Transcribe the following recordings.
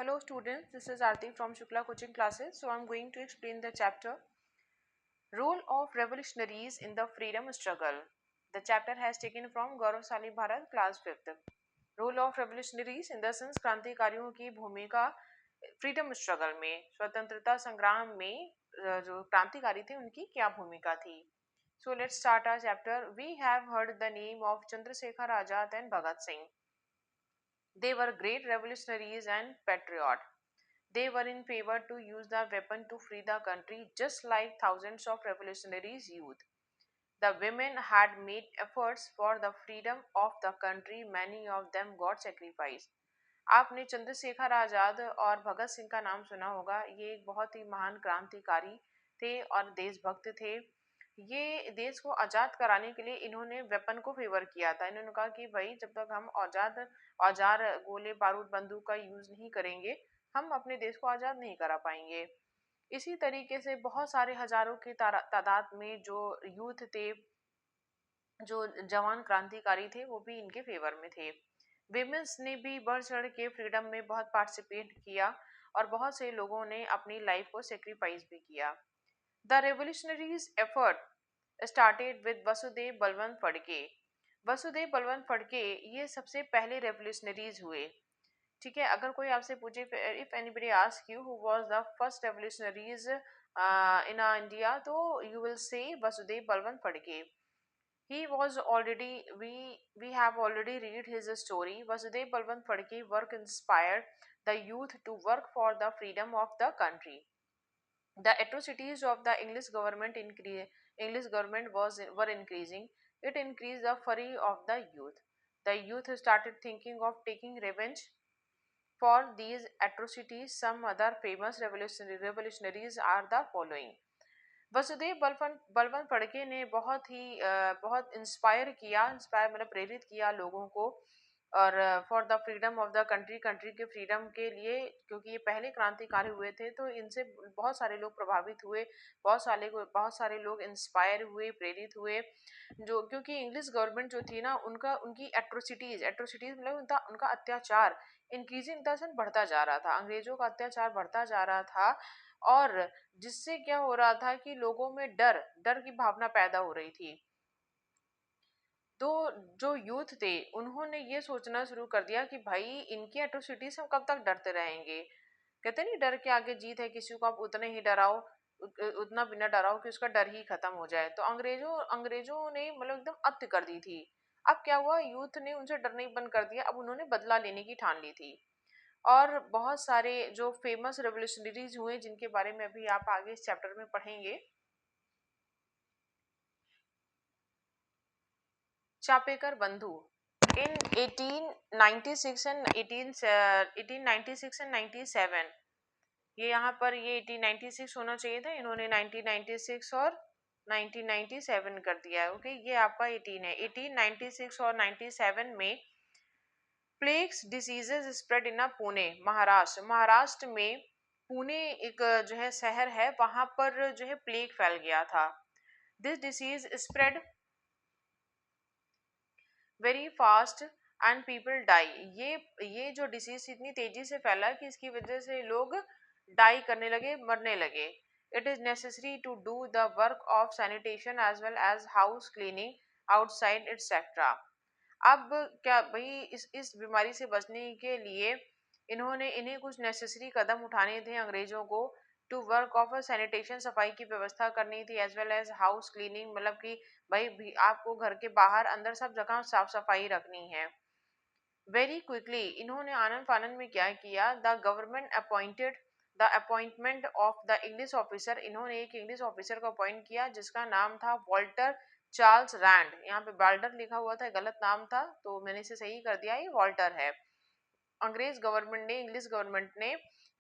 Hello students, this is Aarti from Shukla Coaching Classes. So I'm going to explain the chapter Role of Revolutionaries in the Freedom Struggle. The chapter has taken from Gaurav Sali Bharat class 5th. Role of Revolutionaries in the sense क्रांतिकारियों की भूमिका freedom struggle में स्वतंत्रता संग्राम में जो क्रांतिकारी थे उनकी क्या भूमिका थी. So let's start our chapter. We have heard the name of Chandrasekhar Azad and Bhagat Singh. They were great revolutionaries and patriots. They were in favor to use the weapon to free the country just like thousands of revolutionaries youth. The women had made efforts for the freedom of the country. Many of them got sacrificed. आपने चंद्रशेखर आजाद और भगत सिंह का नाम सुना होगा. ये एक बहुत ही महान क्रांतिकारी थे और देशभक्त थे. ये देश को आज़ाद कराने के लिए इन्होंने वेपन को फेवर किया था. इन्होंने कहा कि भाई जब तक हम औजार गोले बारूद बंदूक का यूज नहीं करेंगे हम अपने देश को आज़ाद नहीं करा पाएंगे. इसी तरीके से बहुत सारे हजारों की तादाद में जो यूथ थे, जो जवान क्रांतिकारी थे, वो भी इनके फेवर में थे. विमेंस ने भी बढ़ चढ़ के फ्रीडम में बहुत पार्टिसिपेट किया और बहुत से लोगों ने अपनी लाइफ को सेक्रीफाइस भी किया. The revolutionaries effort started with Vasudev Balwant Phadke. Vasudev Balwant Phadke ये सबसे पहले रेवोल्यूशनरीज हुए. ठीक है, अगर कोई आपसे पूछे if anybody ask you who was the first revolutionaries in India, तो you will say Vasudev Balwant Phadke. He was already we have already read his story. Vasudev Balwant Phadke work inspired the youth to work for the freedom of the country. The atrocities of the English government were increasing. It increased the fury of the youth. The youth started thinking of taking revenge for these atrocities. Some other famous revolutionaries are the following. Vasudev Balwant Phadke ने बहुत inspire मतलब प्रेरित किया लोगों को और for the freedom of the country के freedom के लिए, क्योंकि ये पहले क्रांतिकारी हुए थे तो इनसे बहुत सारे लोग प्रभावित हुए. बहुत सारे लोग इंस्पायर हुए, प्रेरित हुए. जो क्योंकि इंग्लिश गवर्नमेंट जो थी ना, उनकी एट्रोसिटीज मतलब उनका अत्याचार इंक्रीजिंग द बढ़ता जा रहा था. अंग्रेजों का अत्याचार बढ़ता जा रहा था और जिससे क्या हो रहा था कि लोगों में डर की भावना पैदा हो रही थी. तो जो यूथ थे उन्होंने ये सोचना शुरू कर दिया कि भाई इनकी एट्रोसिटी से हम कब तक डरते रहेंगे. कहते नहीं डर के आगे जीत है, किसी को आप उतने ही डराओ, उतना भी ना डराओ कि उसका डर ही खत्म हो जाए. तो अंग्रेजों ने मतलब एकदम अत्य कर दी थी. अब क्या हुआ, यूथ ने उनसे डरना ही बंद कर दिया. अब उन्होंने बदला लेने की ठान ली थी. और बहुत सारे जो फेमस रेवोल्यूशनरीज हुए जिनके बारे में अभी आप आगे इस चैप्टर में पढ़ेंगे. चापेकर बंधु इन 1896 एंड 1896 एंड 97. ये यहाँ पर ये 1896 होना चाहिए था, इन्होंने 1996 और 1997 कर दिया है. ओके, ये आपका 18 है. 1896 और 97 में plagues diseases spread in Pune Maharashtra में पुणे एक जो है शहर है, वहां पर जो है प्लेग फैल गया था. This disease spread very fast and people die. ये जो डिसीज इतनी तेजी से फैला कि इसकी वजह से लोग डाई करने लगे, मरने लगे. It is necessary to do the work of sanitation as well as house cleaning outside etcetera. अब क्या भाई इस बीमारी से बचने के लिए इन्हें कुछ नेसेसरी कदम उठाने थे अंग्रेजों को. टू वर्क ऑफ सैनिटेशन, सफाई की व्यवस्था करनी थी, as well as house cleaning, मतलब कि भाई भी आपको घर के बाहर अंदर सब जगह साफ सफाई रखनी है. वेरी क्विकली इन्होंने आनंद फानंद में क्या किया, the government appointed the appointment of the English officer. इन्होंने एक इंग्लिश ऑफिसर को अपॉइंट किया जिसका नाम था वॉल्टर चार्ल्स रैंड. यहाँ पे बाल्टर लिखा हुआ था, गलत नाम था तो मैंने इसे सही कर दिया, ये वॉल्टर है. इंग्लिश गवर्नमेंट ने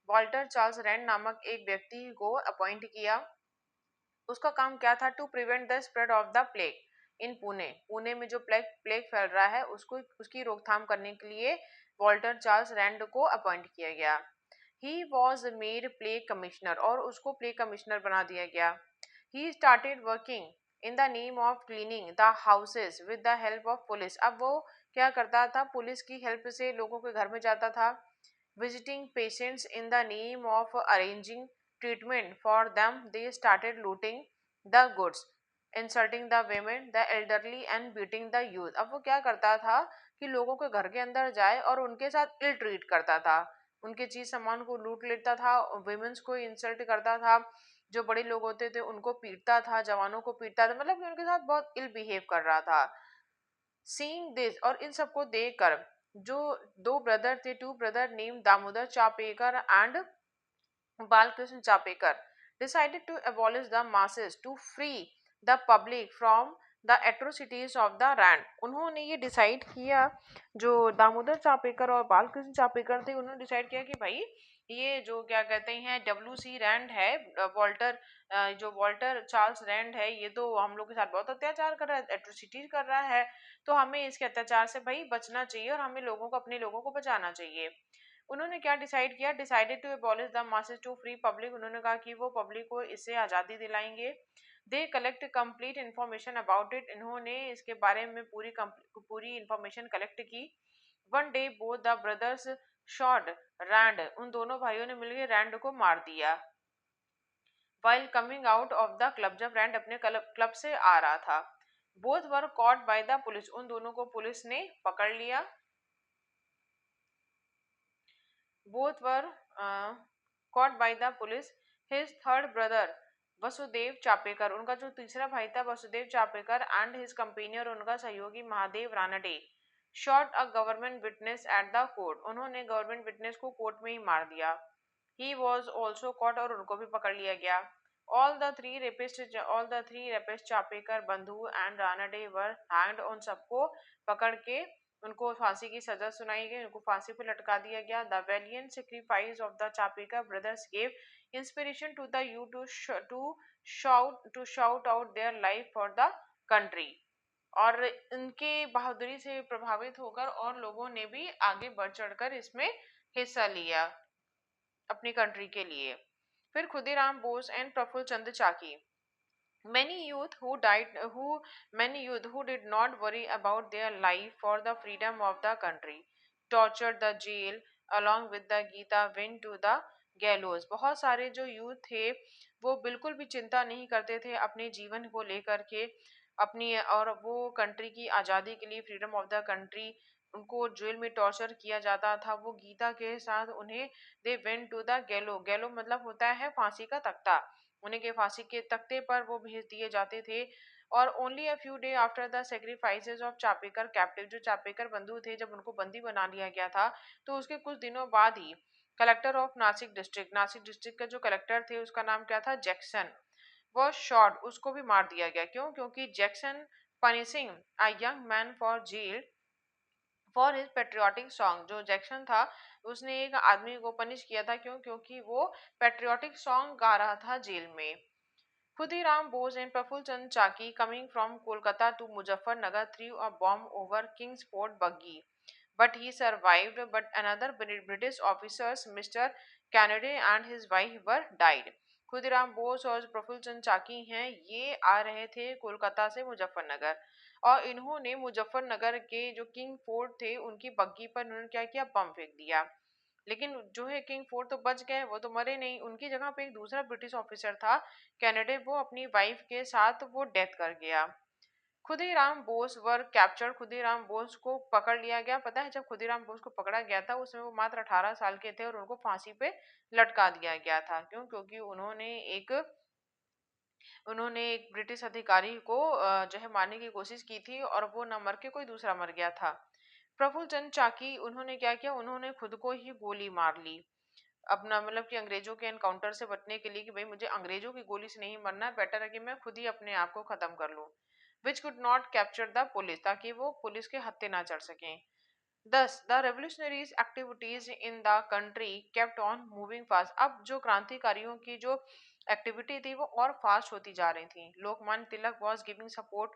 वॉल्टर चार्ल्स रैंड नामक एक व्यक्ति को अपॉइंट किया. उसका काम क्या था, to prevent the spread of the plague in Pune में जो प्लेग फैल रहा है उसकी रोकथाम करने के लिए वॉल्टर चार्ल्स रैंड को अपॉइंट किया गया. He was made plague commissioner और उसको प्लेग कमिश्नर बना दिया गया. He started working in the name of cleaning the houses with the help of police. अब वो क्या करता था, पुलिस की हेल्प से लोगों के घर में जाता था. visiting patients in the name of arranging treatment for them. They started looting the goods, insulting the women, the elderly and beating the youth. अब वो क्या करता था कि लोगों के घर के अंदर जाए और उनके साथ इल ट्रीट करता था, उनके चीज सामान को लूट लेता था, विमेंस को इंसल्ट करता था, जो बड़े लोग होते थे उनको पीटता था, जवानों को पीटता था, मतलब कि उनके साथ बहुत इल बिहेव कर रहा था. सीइंग दिस, और इन सबको देखकर जो दो ब्रदर थे, two brother name Damodar Chapekar and Balkrishna Chapekar, decided to abolish the masses to free the public from the atrocities of the rand. उन्होंने ये डिसाइड किया, जो दामोदर चापेकर और बालकृष्ण चापेकर थे उन्होंने डिसाइड किया कि भाई ये जो क्या कहते हैं डब्ल्यू सी रैंड है, वॉल्टर, जो वॉल्टर चार्ल्स रैंड है, ये तो हम लोग के साथ बहुत अत्याचार कर रहा है, एट्रोसिटीज कर रहा है, तो हमें इसके अत्याचार से भाई बचना चाहिए और हमें लोगों को, अपने लोगों को बचाना चाहिए. उन्होंने क्या डिसाइड किया, decided to abolish the masses to free public. उन्होंने कहा कि वो पब्लिक को इससे आज़ादी दिलाएंगे. They collect complete information about it. इन्होंने इसके बारे में पूरी इंफॉर्मेशन कलेक्ट की. One day both the brothers shot Rand. उन दोनों भाइयों ने मिलकर रैंड को मार दिया. While coming out of the club, जब रैंड अपने क्लब से आ रहा था. Both were caught by the police. उन दोनों को पुलिस ने पकड़ लिया. Both were caught by the police. His third brother Vasudev Chapekar, उनका जो तीसरा भाई था वसुदेव चापेकर, एंड हिज कंपेनियर, उनका सहयोगी Mahadev Ranade, shot a government witness at the court. उन्होंने गवर्नमेंट विटनेस को कोर्ट में ही मार दिया. ही वॉज ऑल्सो कॉट, और उनको भी पकड़ लिया गया. All the three rapist Chapekar, बंधु एंड रानडे वर हैंग्ड. उन सबको पकड़ के उनको फांसी की सजा सुनाई गई, उनको फांसी पर लटका दिया गया. The valiant sacrifice of the Chapekar brothers gave inspiration to the youth to shout out their life for the country. और इनके बहादुरी से प्रभावित होकर और लोगों ने भी आगे बढ़ चढ़कर इसमें हिस्सा लिया अपनी कंट्री के लिए. फिर Khudiram Bose and Prafulla Chandra Chaki. Many youth who died, who many youth who did not worry about their life for the freedom of the country, tortured the jail along with the Gita went to the gallows. बहुत सारे जो youth थे वो बिल्कुल भी चिंता नहीं करते थे अपने जीवन को लेकर के, अपनी, और वो कंट्री की आज़ादी के लिए, फ्रीडम ऑफ द कंट्री, उनको जेल में टॉर्चर किया जाता था. वो गीता के साथ उन्हें, दे वेंट टू द गैलो. गैलो मतलब होता है फांसी का तख्ता. उन्हें के फांसी के तख्ते पर वो भेज दिए जाते थे. और only a few day after the sacrifices of Chapekar captive, जो चापेकर बंधु थे जब उनको बंदी बना लिया गया था, तो उसके कुछ दिनों बाद ही कलेक्टर ऑफ नासिक डिस्ट्रिक्ट का जो कलेक्टर थे उसका नाम क्या था, जैक्सन, वो शॉट, उसको भी मार दिया गया. क्यों? क्योंकि Jackson punishing a young man for jail for his patriotic song. जो जैक्सन था उसने एक आदमी को पनिश किया था. क्यों? क्योंकि वो पेट्रियाटिक सॉन्ग गा रहा था जेल में. Khudiram Bose and Prafulla Chand Chaki coming from Kolkata to Muzaffarnagar threw a bomb over Kingsport buggy, but he survived. But another British officers, Mr. Kennedy and his wife, were died. Khudiram Bose और प्रफुल्ल चंद चाकी हैं, ये आ रहे थे कोलकाता से मुजफ्फरनगर, और इन्होंने मुजफ्फरनगर के जो किंग फोर्ट थे उनकी बग्गी पर उन्होंने क्या किया, बम फेंक दिया. लेकिन जो है किंग फोर्ट तो बच गए, वो तो मरे नहीं. उनकी जगह पे एक दूसरा ब्रिटिश ऑफिसर था कैनेडे, वो अपनी वाइफ के साथ वो डेथ कर गया. खुदीराम बोस वर कैप्चर्ड. खुदीराम बोस को पकड़ लिया गया. पता है जब खुदीराम बोस को पकड़ा गया था उसमें वो मात्र 18 साल के थे और उनको फांसी पे लटका दिया गया था. क्यों? क्योंकि उन्होंने एक ब्रिटिश अधिकारी को जो है मारने की कोशिश की थी और वो न मर के कोई दूसरा मर गया था. प्रफुल्ल चंद चाकी, उन्होंने क्या किया, उन्होंने खुद को ही गोली मार ली. अपना मतलब कि अंग्रेजों के एनकाउंटर से बचने के लिए कि भाई मुझे अंग्रेजों की गोली से नहीं मरना है, बेटर है कि मैं खुद ही अपने आप को खत्म कर लूं. Which could not capture the police, ताकि वो पुलिस के हत्थे ना चढ़ सकें. Thus, the revolutionaries activities in the country kept on moving fast. अब जो क्रांतिकारियों की जो एक्टिविटी थी वो और फास्ट होती जा रही थी. Lokmanya Tilak was giving support.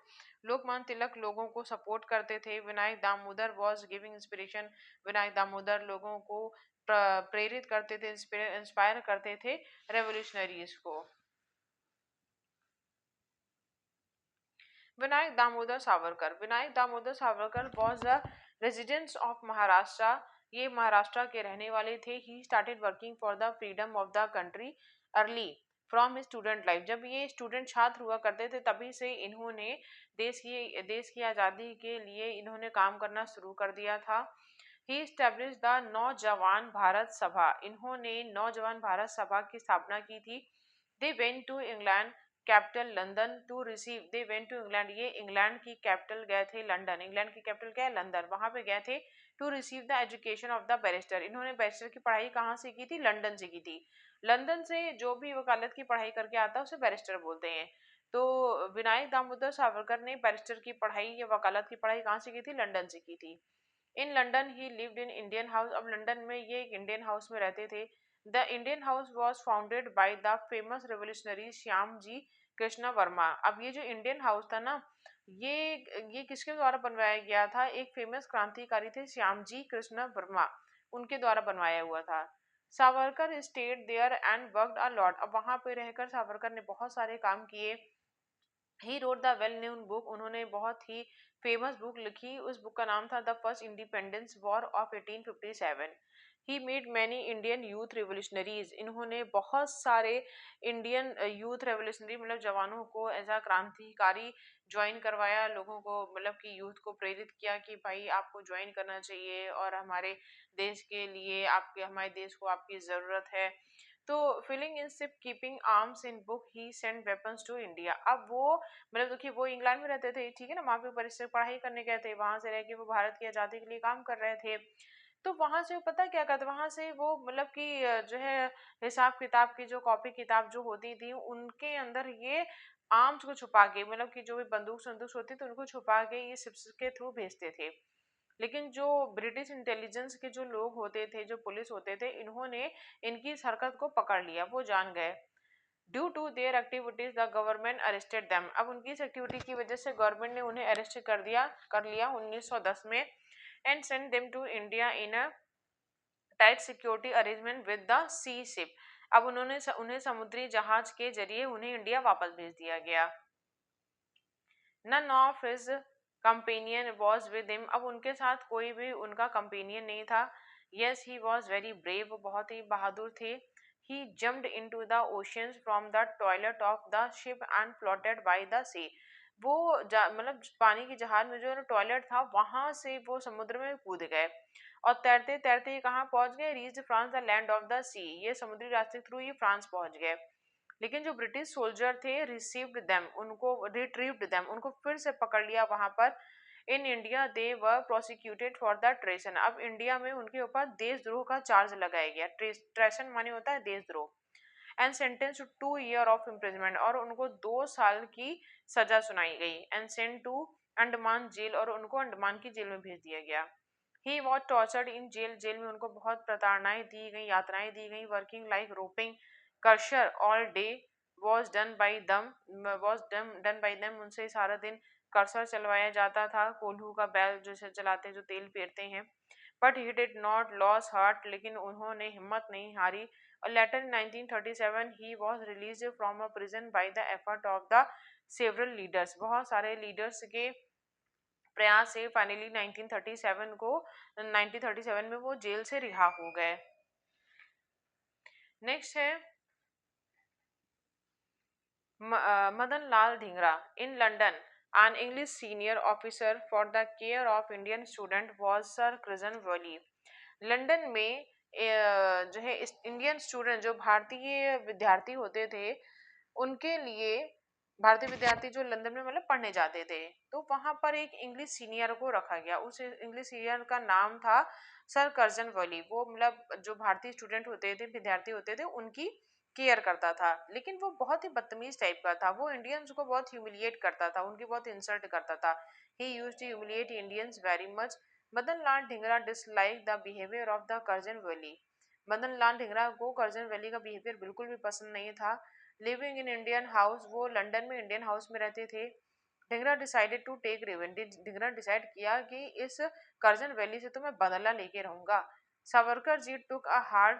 Lokmanya Tilak लोगों को सपोर्ट करते थे. Vinayak Damodar was giving inspiration. Vinayak Damodar लोगों को प्रेरित करते थे, इंस्पायर करते थे रेवोल्यूशनरीज को. Vinayak Damodar Savarkar was a resident of Maharashtra. ये महाराष्ट्र के रहने वाले थे। He started working for the freedom of the country early from student life. जब ये स्टूडेंट छात्र हुआ करते थे तभी से इन्होंने देश की आज़ादी के लिए इन्होंने काम करना शुरू कर दिया था। ही स्टैब्लिश द नौजवान भारत सभा। इन्होंने नौजवान भारत सभा की स्थापना की थी। They went to England capital London to receive. They went to England, ये इंग्लैंड की कैपिटल गए थे लंदन। इंग्लैंड की कैपिटल क्या है? लंदन। वहां पे गए थे to receive the education of the barrister. इन्होंने बैरिस्टर की पढ़ाई कहाँ से की थी? लंदन से की थी। लंदन से जो भी वकालत की पढ़ाई करके आता है उसे बैरिस्टर बोलते हैं। तो विनायक दामोदर सावरकर ने बैरिस्टर की पढ़ाई या वकालत की पढ़ाई कहाँ से की थी? लंदन से की थी। In London he lived in Indian House. अब लंदन में ये एक इंडियन हाउस में रहते थे। The Indian House was founded by the famous revolutionary Shyam ji Krishna Varma. अब ये जो इंडियन हाउस था ना, ये किसके द्वारा बनवाया गया था? एक फेमस क्रांतिकारी थे श्याम जी कृष्ण वर्मा, उनके द्वारा बनवाया हुआ था। Savarkar stayed there and worked a lot. अब वहां पे रहकर सावरकर ने बहुत सारे काम किए। He wrote the well known book. उन्होंने बहुत ही फेमस बुक लिखी। उस बुक का नाम था the first independence war of 1857। He made many Indian youth revolutionaries. इन्होंने बहुत सारे इंडियन यूथ रेवोल्यूशनरी मतलब जवानों को एज अ क्रांतिकारी ज्वाइन करवाया। लोगों को मतलब कि यूथ को प्रेरित किया कि भाई आपको ज्वाइन करना चाहिए और हमारे देश के लिए, आपके हमारे देश को आपकी ज़रूरत है। तो filling in ship keeping arms in book he send weapons to India. अब वो मतलब देखिए वो इंग्लैंड में रहते थे, ठीक है ना, वहां पे परिसर पढ़ाई करने गए थे, वहां से रह के वो भारत की आजादी के लिए काम कर रहे थे। तो वहां से वो पता क्या करते, वहां से वो मतलब कि जो है हिसाब किताब की जो कॉपी किताब जो होती थी उनके अंदर ये आर्म्स को छुपा के, मतलब कि जो भी बंदूक संदूक होती थी उनको छुपा के ये शिप्स के थ्रू भेजते थे। लेकिन जो ब्रिटिश इंटेलिजेंस के जो लोग होते थे, जो पुलिस होते थे, इन्होंने इनकी इस हरकत को पकड़ लिया, वो जान गए। Due to their activities the government arrested them. अब उनकी इस एक्टिविटी की वजह से गवर्नमेंट ने उन्हें अरेस्ट कर लिया 1910 में। And send them to India in a tight security arrangement with the sea ship. अब उन्हें समुद्री जहाज के जरिए उन्हें इंडिया वापस भेज दिया गया। None of his companion was with him. अब उनके साथ कोई भी उनका कंपेनियन नहीं था। Yes he was very brave, वो बहुत ही बहादुर थे। He jumped into the oceans from the toilet of the ship and floated by the sea. वो मतलब पानी की जहाज में जो टॉयलेट था वहां से वो समुद्र में कूद गए और तैरते तैरते कहाँ पहुंच गए? Reach France the land of the sea. ये समुद्री रास्ते के थ्रू ये फ्रांस पहुंच गए। लेकिन जो ब्रिटिश सोल्जर थे रिसीव्ड देम, उनको रिट्रीव्ड देम, उनको फिर से पकड़ लिया वहां पर। In India they were prosecuted for the treason. अब इंडिया में उनके ऊपर देशद्रोह का चार्ज लगाया गया। ट्रेसन माने होता है देशद्रोह। And sentence to 2 year of imprisonment, और उनको 2 साल की सजा सुनाई गई। And sent to Andaman jail, और उनको अंडमान की जेल में भेज दिया गया। He was tortured in jail, jail में उनको बहुत प्रताड़नाएं दी गई, यातनाएं दी गई। Working like roping crusher all day was done by them, was done by them. उनसे सारा दिन कर्सर चलवाया जाता था, कोल्हू का बैल जैसे चलाते जो तेल पेरते हैं। But he did not loss heart, लेकिन उन्होंने हिम्मत नहीं हारी। और later in 1937 he was release from a prison by the effort of the several leaders. बहुत सारे लीडर्स के प्रयास से फाइनली 1937 में वो जेल से रिहा हो गए। नेक्स्ट है Madan Lal Dhingra. In London an English senior officer for the care of Indian student was Sir Curzon Wally। London में जो है इंडियन स्टूडेंट, जो भारतीय विद्यार्थी होते थे, उनके लिए भारतीय विद्यार्थी जो लंदन में मतलब पढ़ने जाते थे, तो वहां पर एक इंग्लिश सीनियर को रखा गया। उस इंग्लिश सीनियर का नाम था सर कर्जन वली। वो मतलब जो भारतीय स्टूडेंट होते थे, विद्यार्थी होते थे, उनकी केयर करता था। लेकिन वो बहुत ही बदतमीज टाइप का था। वो इंडियंस को बहुत ह्यूमिलिएट करता था, उनकी बहुत इंसल्ट करता था। He used to humiliate Indians very much. Madan Lal Dhingra dislike the behaviour of the Curzon Wyllie. Madan Lal Dhingra को कर्जन वैली का बिहेवियर बिल्कुल भी पसंद नहीं था। लिविंग इन इंडियन हाउस, वो लंदन में इंडियन हाउस में रहते थे। Dhingra decided to take revenge. Dhingra decide किया कि इस कर्जन वैली से तो मैं बदला लेके रहूंगा। Savarkar ji took a hard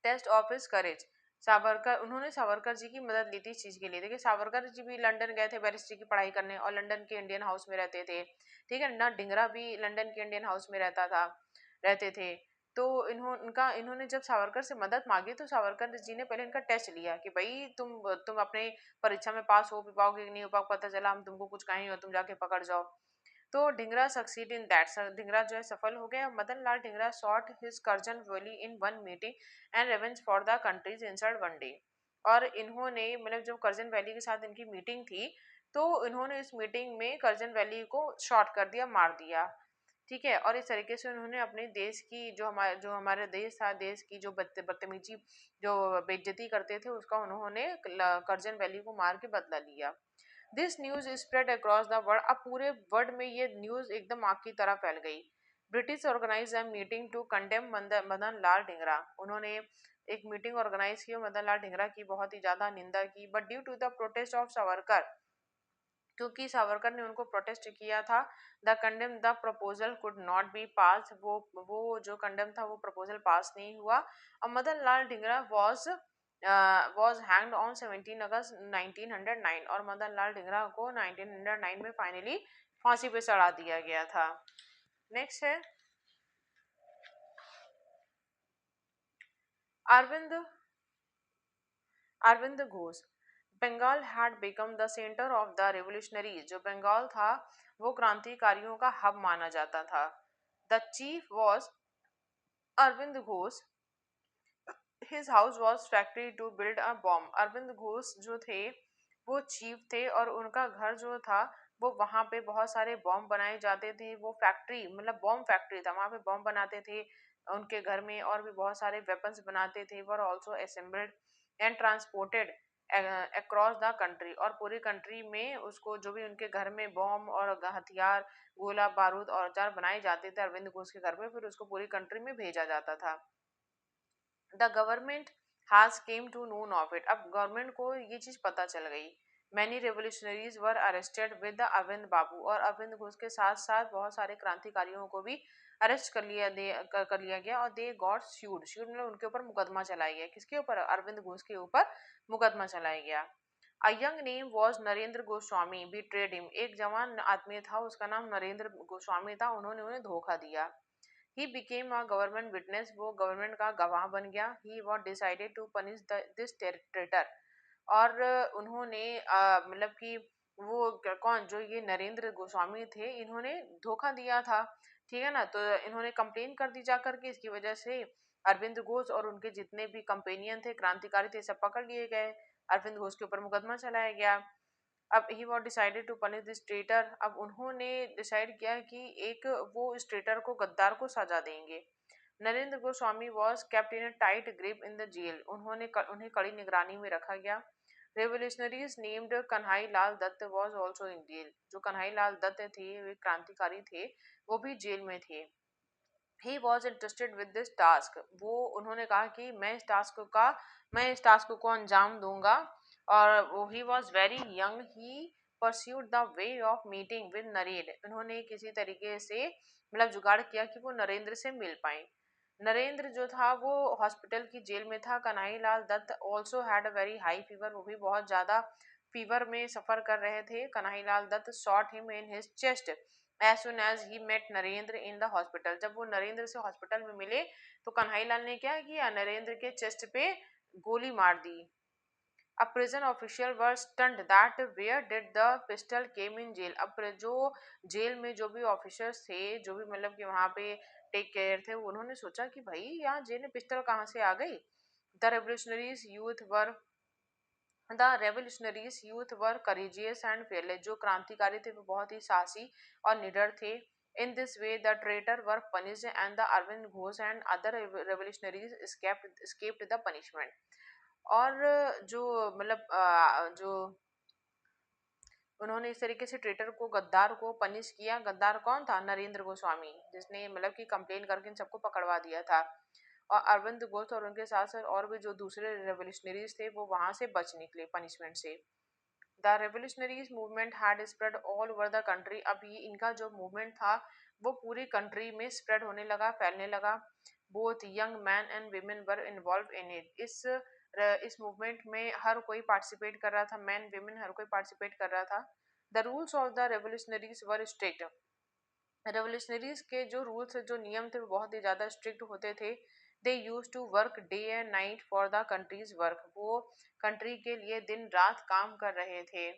test of his courage. उन्होंने सावरकर जी की मदद ली थी इस चीज के लिए। देखिए सावरकर जी भी लंदन गए थे बैरिस्ट्री की पढ़ाई करने और लंदन के इंडियन हाउस में रहते थे, ठीक है ना। ढिंगरा भी लंदन के इंडियन हाउस में रहता था। रहते थे। तो इन्होंने जब सावरकर से मदद मांगी तो सावरकर जी ने पहले इनका टेस्ट लिया कि भाई तुम अपने परीक्षा में पास हो भी पाओगे कि नहीं हो पाओगे, पता चला हम तुमको कुछ कहें और तुम जाके पकड़ जाओ। तो Dhingra succeed in that, Dhingra जो है सफल हो गया। Madan Lal Dhingra shot his Curzon Wyllie in one meeting and revenge for the country's insult one day. और इन्होंने मतलब जो कर्जन वैली के साथ इनकी मीटिंग थी, तो इन्होंने इस मीटिंग में कर्जन वैली को शॉर्ट कर दिया, मार दिया। ठीक है, और इस तरीके से उन्होंने अपने देश की जो हमारे देश था, देश की जो बदतमीजी जो बेइज्जती करते थे उसका उन्होंने कर्जन वैली को मार के बदला लिया। This news spread across the world, अब पूरे वर्ल्ड में ये न्यूज एकदम आग की तरह फैल गई। British organise a meeting to condemn Madan Lal Dhingra, उन्होंने एक मीटिंग ऑर्गेनाइज की मदन लाल ढींगरा की बहुत ही ज्यादा निंदा की। But due to the protest of Savarkar, क्योंकि सावरकर ने उनको प्रोटेस्ट किया था, the condemn the proposal could not be pass, वो जो कंडेम था वो प्रपोजल पास नहीं हुआ। और Madan Lal Dhingra was hanged on 17 अगस्त 1909, और मदन लाल ढींगरा को 1909 में फाइनली फांसी पे चढ़ा दिया गया था। नेक्स्ट है Arvind Arvind Ghosh. Bengal had become the centre of the revolutionaries, जो बंगाल था वो क्रांतिकारियों का हब माना जाता था। The chief was Arvind Ghosh, his house was factory to build a bomb. Arvind Ghosh जो थे वो चीफ थे और उनका घर जो था वो वहां पे बहुत सारे बॉम्ब बनाए जाते थे। वो फैक्ट्री मतलब बॉम्ब फैक्ट्री था, वहां पे बॉम्ब बनाते थे उनके घर में, और भी बहुत सारे वेपन्स बनाते थे। Were also assembled and transported across the country, और पूरी कंट्री में उसको जो भी उनके घर में बॉम्ब और हथियार, गोला बारूद और औजार बनाए जाते थे अरविंद घोष के घर में, फिर उसको पूरी कंट्री में भेजा जाता था। The government has came to know of it, अब गवर्नमेंट को ये चीज पता चल गई। Many revolutionaries were arrested with the Arvind babu, और अरविंद घोष के साथ साथ बहुत सारे क्रांतिकारियों को भी अरेस्ट कर लिया गया। और दे गॉट स्यूड, मतलब उनके ऊपर मुकदमा चलाया गया। किसके ऊपर? अरविंद घोष के ऊपर मुकदमा चलाया गया। A young name was Narendra Goswami betrayed him, एक जवान आदमी था उसका नाम नरेंद्र गोस्वामी था, उन्होंने उन्हें धोखा दिया। He became a government witness, वो गवर्नमेंट का गवाह बन गया। He was decided to punish this traitor, और उन्होंने मतलब कि कौन जो ये नरेंद्र गोस्वामी थे, इन्होंने धोखा दिया था। ठीक है ना, तो इन्होंने कंप्लेन कर दी जाकर के, इसकी वजह से अरविंद घोष और उनके जितने भी कंपेनियन थे, क्रांतिकारी थे, सब पकड़ लिए गए। अरविंद घोष के ऊपर मुकदमा चलाया गया। अब he was decided to punish this traitor, अब उन्होंने डिसाइड किया कि एक वो इस ट्रेटर को, गद्दार को सजा देंगे। Narendra Goswami was kept in tight grip in the jail, उन्हें कड़ी निगरानी में रखा गया। Revolutionaries named Kanhai Lal Dutt was also in jail, जो कन्हाई लाल दत्त थे वे क्रांतिकारी थे, वो भी जेल में थे। He was interested with this task, वो उन्होंने कहा कि मैं इस टास्क को अंजाम दूंगा। और वो he was very young, he pursued the way of meeting with Narendra, उन्होंने किसी तरीके से मतलब जुगाड़ किया कि वो नरेंद्र से मिल पाए। नरेंद्र जो था वो हॉस्पिटल की जेल में था। Kanhai Lal Dutt also had a very high fever, वो भी बहुत ज्यादा फीवर में सफर कर रहे थे। Kanhai Lal Dutt shot him in his chest as soon as he met Narendra in the hospital, जब वो नरेंद्र से हॉस्पिटल में मिले तो कन्हई लाल ने क्या किया, नरेंद्र के चेस्ट पे गोली मार दी। A prison official was stunned that where did the pistol came in jail, अब जो जेल में जो भी ऑफिसर्स थे, जो भी मतलब कि वहां पे टेक केयर थे, उन्होंने सोचा कि भाई यहाँ जेल में पिस्टल कहाँ से आ गई। The revolutionaries youth were the revolutionaries youth were courageous and fearless, जो क्रांतिकारी थे वो बहुत ही साहसी और निडर थे। In this way the traitor were punished and the Arvind Ghosh and other revolutionaries escaped the punishment. और जो मतलब जो उन्होंने इस तरीके से ट्रेटर को, गद्दार को पनिश किया। गद्दार कौन था? नरेंद्र गोस्वामी, जिसने मतलब कि कंप्लेन करके इन सबको पकड़वा दिया था। और अरविंद घोष और उनके साथ साथ और भी जो दूसरे रेवोल्यूशनरीज थे वो वहां से बच निकले पनिशमेंट से। The revolutionaries movement had spread all over the country, अब ये इनका जो मूवमेंट था वो पूरी कंट्री में स्प्रेड होने लगा, फैलने लगा। Both young man and women were involve in it, इस मूवमेंट में हर कोई पार्टिसिपेट कर रहा था, मैन वीमेन हर कोई पार्टिसिपेट कर रहा था। The rules of the revolutionaries were strict, revolutionaries के जो रूल्स जो नियम थे वो बहुत ही ज़्यादा स्ट्रिक्ट होते थे. They use to work day and night for the country's work. वो कंट्री के लिए दिन रात काम कर रहे थे.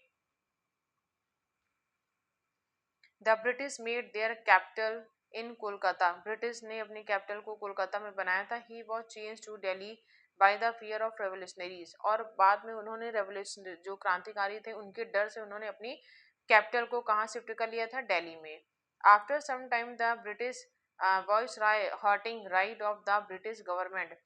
The British made their capital in Kolkata. British ने अपनी कैपिटल को कोलकाता में बनाया था. He was change to Delhi by the fear of revolutionaries. और बाद में उन्होंने रेवोल्यूशन जो क्रांतिकारी थे उनके डर से उन्होंने अपनी कैपिटल को कहाँ शिफ्ट कर लिया था, दिल्ली में. After some time the British viceroy Hardinge right of the British government.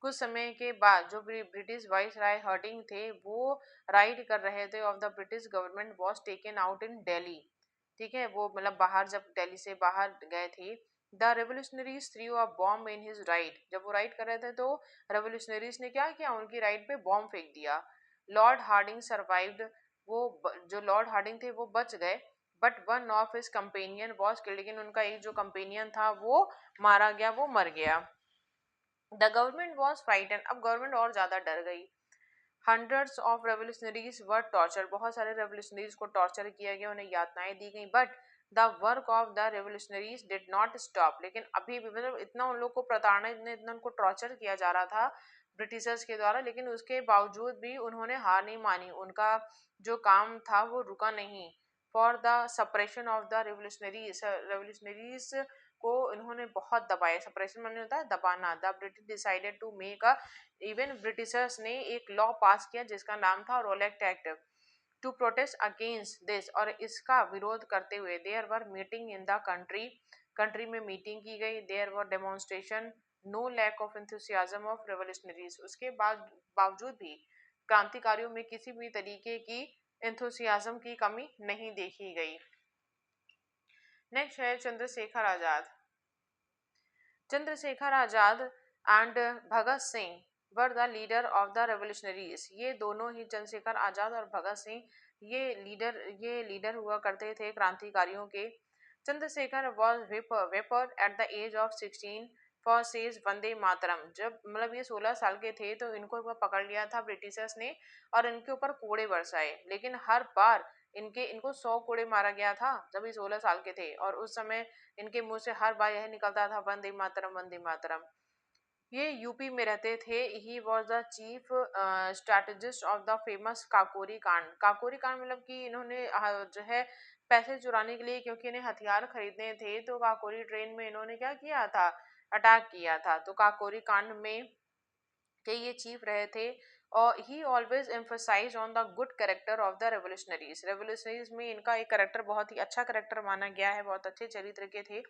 कुछ समय के बाद जो ब्रिटिश वाइस राय हर्टिंग थे वो राइड कर रहे थे of the British government was taken out in Delhi. ठीक है, वो मतलब बाहर जब दिल्ली से बाहर गए थे. The revolutionaries through a bomb in his ride. जब वो राइड कर रहे थे तो रेवोल्यूशनरीज ने क्या किया, उनकी राइड पे बॉम्ब फेंक दिया. Lord Hardinge survived. वो जो लॉर्ड हार्डिंग थे वो बच गए. But one of his companion was killed. लेकिन उनका एक जो कंपेनियन था वो मारा गया, वो मर गया. The government was frighten. अब गवर्नमेंट और ज्यादा डर गई. Hundreds of revolutionaries were torture. बहुत सारे रेवोल्यूशनरीज को टॉर्चर किया गया, उन्हें यातनाएं दी गई. But the work of the revolutionaries did not stop. लेकिन अभी भी मतलब इतना उन लोग को प्रताड़ना, इतना उनको टॉर्चर किया जा रहा था ब्रिटिशर्स के द्वारा, लेकिन उसके बावजूद भी उन्होंने हार नहीं मानी. उनका जो काम था वो रुका नहीं. For the suppression of the revolutionaries. Revolutionaries को इन्होंने बहुत दबाया. सप्रेशन माने होता है दबाना. The British decided to make a. Even Britishers ने एक लॉ पास किया जिसका नाम था Rowlatt act to protest against this. और इसका विरोध करते हुए there were meeting in the country. Country में मीटिंग की गई. There were demonstration. No lack of enthusiasm of revolutionaries. उसके बाद बावजूद भी क्रांतिकारियों में किसी भी तरीके की एंथुसियाज्म की कमी नहीं देखी गई. नेक्स्ट है Chandrashekhar Azad. Chandrashekhar Azad and Bhagat Singh were the leader of the revolutionaries. ये दोनों ही चंद्रशेखर आजाद और भगत सिंह ये लीडर हुआ करते थे क्रांतिकारियों के. Chandrashekhar was whipped at the age of 16 for says Vande Mataram. जब मतलब ये 16 साल के थे तो इनको एक बार पकड़ लिया था ब्रिटिशर्स ने और इनके ऊपर कोड़े बरसाए. लेकिन हर बार इनको 100 कोड़े मारा गया था जब ये 16 साल के थे. और उस समय इनके मुंह से हर बार यही निकलता था वंदे मातरम वंदे मातरम. ये यूपी में रहते थे. He was the chief strategist of the famous Kakori कांड. काकोरी कांड मतलब कि इन्होंने जो है पैसे चुराने के लिए, क्योंकि इन्हें हथियार खरीदने थे, तो काकोरी ट्रेन में इन्होंने क्या किया था, अटैक किया था. तो काकोरी कांड में के ये चीफ रहे थे. और he always emphasise on the good character of the revolutionaries. Revolutionaries में इनका एक कैरेक्टर बहुत ही अच्छा कैरेक्टर माना गया है, बहुत अच्छे चरित्र के थे.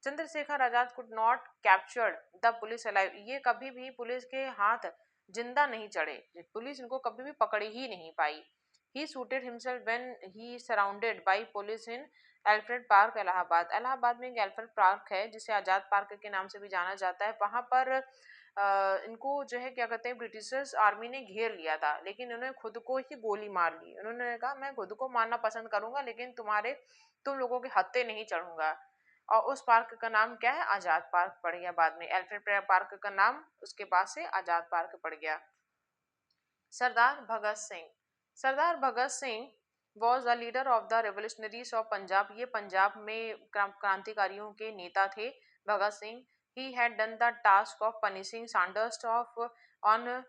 Chandrashekhar Azad could not captured the police alive. ये कभी भी पुलिस के हाथ जिंदा नहीं चढ़े. पुलिस इनको कभी भी पकड़ ही नहीं पाई. He shooted himself when he surrounded by police in Alfred Park Allahabad. Allahabad में एक एल्फ्रेड पार्क है जिसे आजाद पार्क के नाम से भी जाना जाता है. वहां पर इनको जो है क्या कहते हैं ब्रिटिशर्स आर्मी ने घेर लिया था, लेकिन उन्होंने खुद को ही गोली मार ली. उन्होंने कहा मैं खुद को मारना पसंद करूंगा लेकिन तुम लोगों के हत्थे नहीं चढ़ूंगा. और उस पार्क का नाम क्या है, आजाद पार्क पड़ गया. बाद में एल्फ्रेड पार्क का नाम उसके बाद से आजाद पार्क पड़ गया. Sardar Bhagat Singh. Sardar Bhagat Singh was the leader of the revolutionaries of Punjab. ये पंजाब में क्रांतिकारियों के नेता थे Bhagat Singh. He had done the task of punishing Saunders of on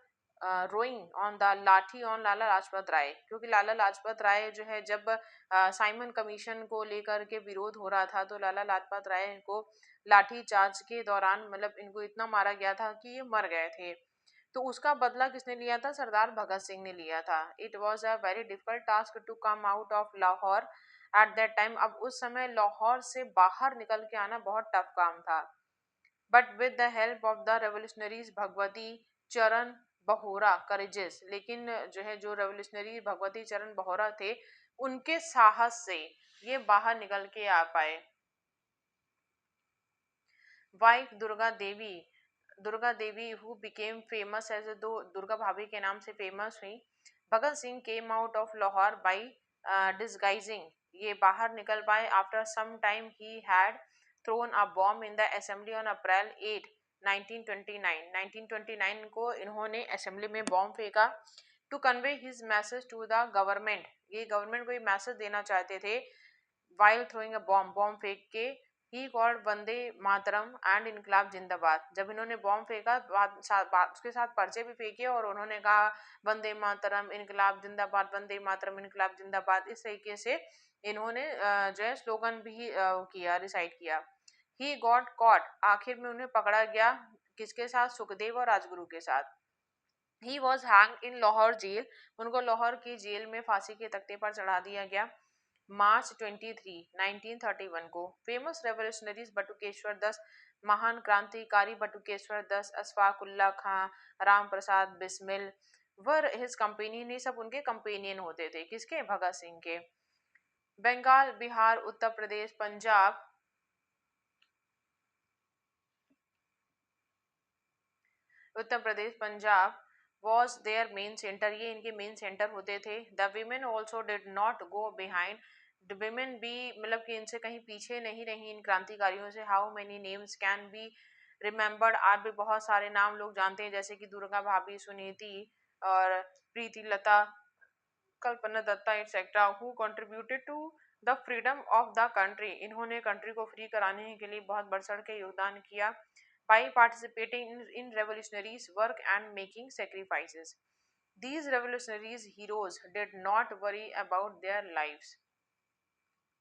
rowing on the lathi on Lala Lajpat Rai. क्योंकि लाला लाजपत राय जो है जब साइमन कमीशन को लेकर के विरोध हो रहा था तो लाला लाजपत राय को लाठी चार्ज के दौरान मतलब इनको इतना मारा गया था कि ये मर गए थे. तो उसका बदला किसने लिया था, सरदार भगत सिंह ने लिया था. It was a very difficult task to come out of Lahore at that time. अब उस समय लाहौर से बाहर निकल के आना बहुत टफ काम था. But with the help of the revolutionaries Bhagwati चरण बहोरा करेजेस. लेकिन जो रेवोल्यूशनरी भगवती चरण बहोरा थे उनके साहस से ये बाहर निकल के आ पाए. Wife Durga Devi who became famous as दो दुर्गा भाभी के नाम से फेमस हुई. Bhagat Singh came out of Lahore by disguising. ये बाहर निकल पाए. After some time he had thrown a bomb in the assembly on April 8 1929 को इन्होंने असेंबली में बॉम्ब फेंका. To convey his message to the government. ये गवर्नमेंट को ये मैसेज देना चाहते थे. वाइल थ्रोइंग अ बॉम्ब फेंक के he called Vande Mataram and इनकलाब जिंदाबाद। जब इन्होंने बॉम्ब फेंका उसके साथ पर्चे भी फेंके और उन्होंने कहा वंदे मातरम इनकलाब जिंदाबाद, वंदे मातरम इनकलाब जिंदाबाद, इस तरीके से इन्होंने जो है स्लोगन भी किया, रिसाइट किया। ही गॉट कॉट, आखिर में उन्हें पकड़ा गया, किसके साथ? सुखदेव और राजगुरु के साथ। He was hang in Lahore jail, उनको लाहौर की जेल में फांसी के तख्ते पर चढ़ा दिया गया मार्च 23, 1931 को। फेमस रेवोल्यूशनरीज बटुकेश्वर दस, महान क्रांतिकारी बटुकेश्वर दस, अशफाकुल्ला खां, राम प्रसाद बिस्मिल वर हिज कंपेनियन, ये सब उनके कंपेनियन होते थे, किसके? भगत सिंह के। Bengal, Bihar, Uttar Pradesh, Punjab, Uttar Pradesh, Punjab was their main centre, ये इनके मेन सेंटर होते थे। The women also did not go behind, women भी मतलब कि इनसे कहीं पीछे नहीं रही इन क्रांतिकारियों से। How many names can be remembered, आज भी बहुत सारे नाम लोग जानते हैं, जैसे कि दुर्गा भाभी, सुनीति और Preeti Lata, Kalpana Dutta etcetera, who contributed to the freedom of the country, इन्होंने कंट्री को फ्री कराने के लिए बहुत बढ़ चढ़ के योगदान किया। By participating in revolutionaries work and making sacrifices, these revolutionaries heroes did not worry about their lives,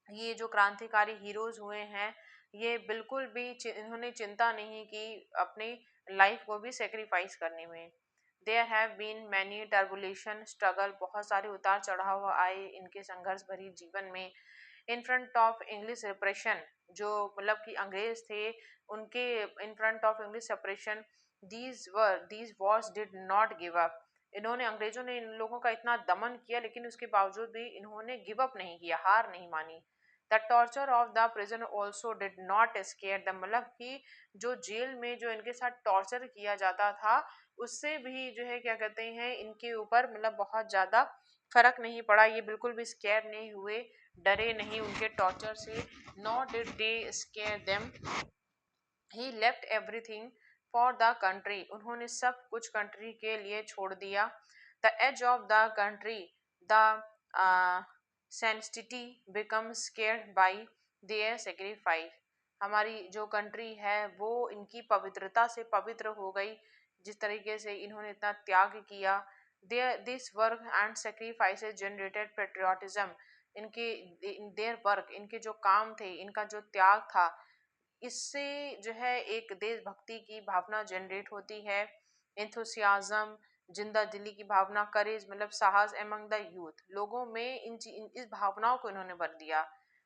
ये जो क्रांतिकारी हीरोज हुए हैं ये बिल्कुल भी इन्होंने चिंता नहीं की अपनी लाइफ को भी सेक्रीफाइस करने में। There have been many tribulation struggle, बहुत सारे उतार चढ़ाव आए इनके संघर्ष भरी जीवन में। In front of English repression, जो मतलब कि अंग्रेज थे उनके in front of English suppression, these Wars did not give up, इन्होंने अंग्रेजों ने इन लोगों का इतना दमन किया लेकिन उसके बावजूद भी इन्होंने गिव अप नहीं किया, हार नहीं मानी। The torture of the prison also did not square the, मतलब कि जो जेल में जो इनके साथ टॉर्चर किया जाता था उससे भी जो है क्या कहते हैं इनके ऊपर मतलब बहुत ज़्यादा फर्क नहीं पड़ा, ये बिल्कुल भी स्केयर नहीं हुए, डरे नहीं उनके टॉर्चर से। Not did they scare them, he left everything for the country, उन्होंने सब कुछ कंट्री के लिए छोड़ दिया। The age of the country, the society become scared by their sacrifice, हमारी जो कंट्री है वो इनकी पवित्रता से पवित्र हो गई जिस तरीके से इन्होंने इतना त्याग किया। This work and sacrifices generated patriotism, इनके देयर वर्क, इनके जो काम थे, इनका जो त्याग था, इससे जो है एक देशभक्ति की भावना जनरेट होती है। एंथुसियाज्म, जिंदा दिली की भावना, करेज मतलब साहस एमंग द यूथ, लोगों में इस भावनाओं को इन्होंने भर दिया।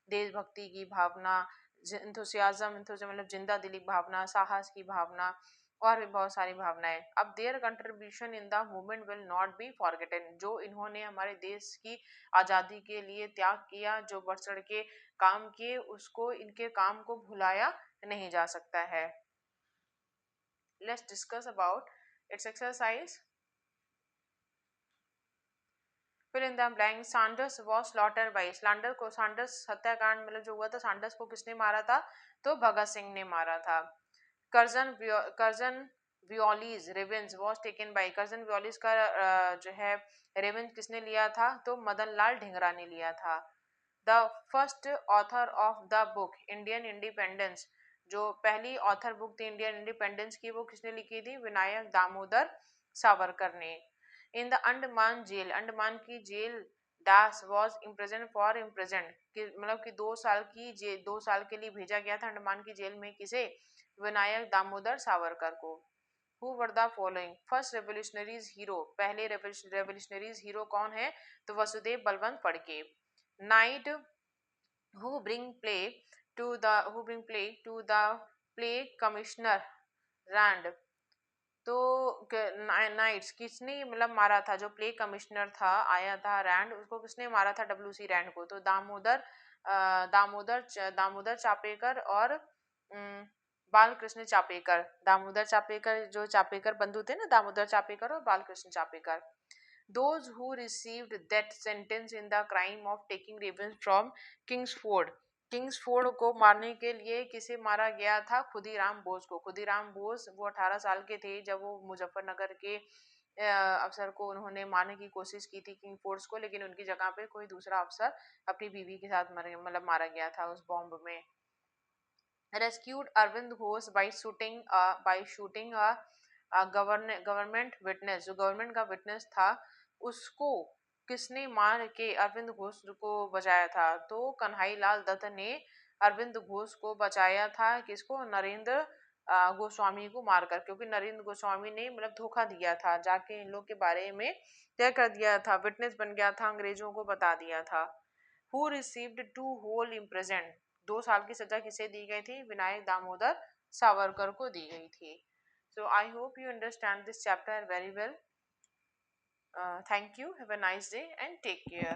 देशभक्ति की भावना, एंथुसियाज्म, मतलब जिंदा दिली भावना, साहस की भावना और भी बहुत सारी भावनाएं। अब there contribution in the movement will not be forgotten, जो इन्होंने हमारे देश की आज़ादी के लिए त्याग किया, जो बढ़ चढ़ के काम किए, उसको इनके काम को भुलाया नहीं जा सकता है। Let's discuss about its exercise. Fill in the blank, Saunders was slaughter by, Saunder को, सांडर्स हत्याकांड मतलब जो हुआ था, सांडर्स को किसने मारा था? तो भगत सिंह ने मारा था। Curzon Wyllie's revenge was taken by, Curzon Wyllie's का जो है रेवेंज किसने लिया था? तो मदन लाल ढींगरा ने लिया था। The first author of the book Indian independence, जो पहली ऑथर बुक थी इंडियन इंडिपेंडेंस की, वो किसने लिखी थी? विनायक दामोदर सावरकर ने। In the Andaman jail, Andaman की jail, this was imprisoned for imprisonment, मतलब कि 2 साल की जेल, 2 साल के लिए भेजा गया था अंडमान की जेल में, किसे? विनायक दामोदर सावरकर को। Who were the following first revolutionaries hero, पहले रेवोल्यूशनरीज हीरो कौन है? तो Vasudev Balwant Phadke. Night who bring play to the play commissioner Rand, तो नाइट्स किसने मतलब मारा था? जो प्ले कमिश्नर था आया था रैंड, उसको किसने मारा था? WC रैंड को। तो दामोदर चापेकर और बालकृष्ण चापेकर, दामोदर चापेकर जो चापेकर बंधु थे ना, दामोदर चापेकर और Balkrishna Chapekar. Those who received death sentence in the crime of taking revenge from Kingsford, Kingsford को मारने के लिए किसे मारा गया था? खुदीराम बोस को। खुदीराम बोस वो 18 साल के थे जब वो मुजफ्फरनगर के अफसर को उन्होंने मारने की कोशिश की थी किंग फोर्स को, लेकिन उनकी जगह पे कोई दूसरा अफसर अपनी बीवी के साथ मारा गया था उस बॉम्ब में। rescued Arvind Ghosh by shooting a government witness. जो गवर्नमेंट का विटनेस था उसको किसने मार के अरविंद घोष को बचाया था? तो कन्हई लाल दत्त ने अरविंद घोष को बचाया था। किसको? नरेंद्र गोस्वामी को मारकर, क्योंकि नरेंद्र गोस्वामी ने मतलब धोखा दिया था, जाके इन लोग के बारे में तय कर दिया था, विटनेस बन गया था, अंग्रेजों को बता दिया था। हु रिसीव्ड 2 whole imprisoned, 2 साल की सजा किसे दी गई थी? विनायक दामोदर सावरकर को दी गई थी। So I hope you understand this chapter very well. Thank you. Have a nice day and take care.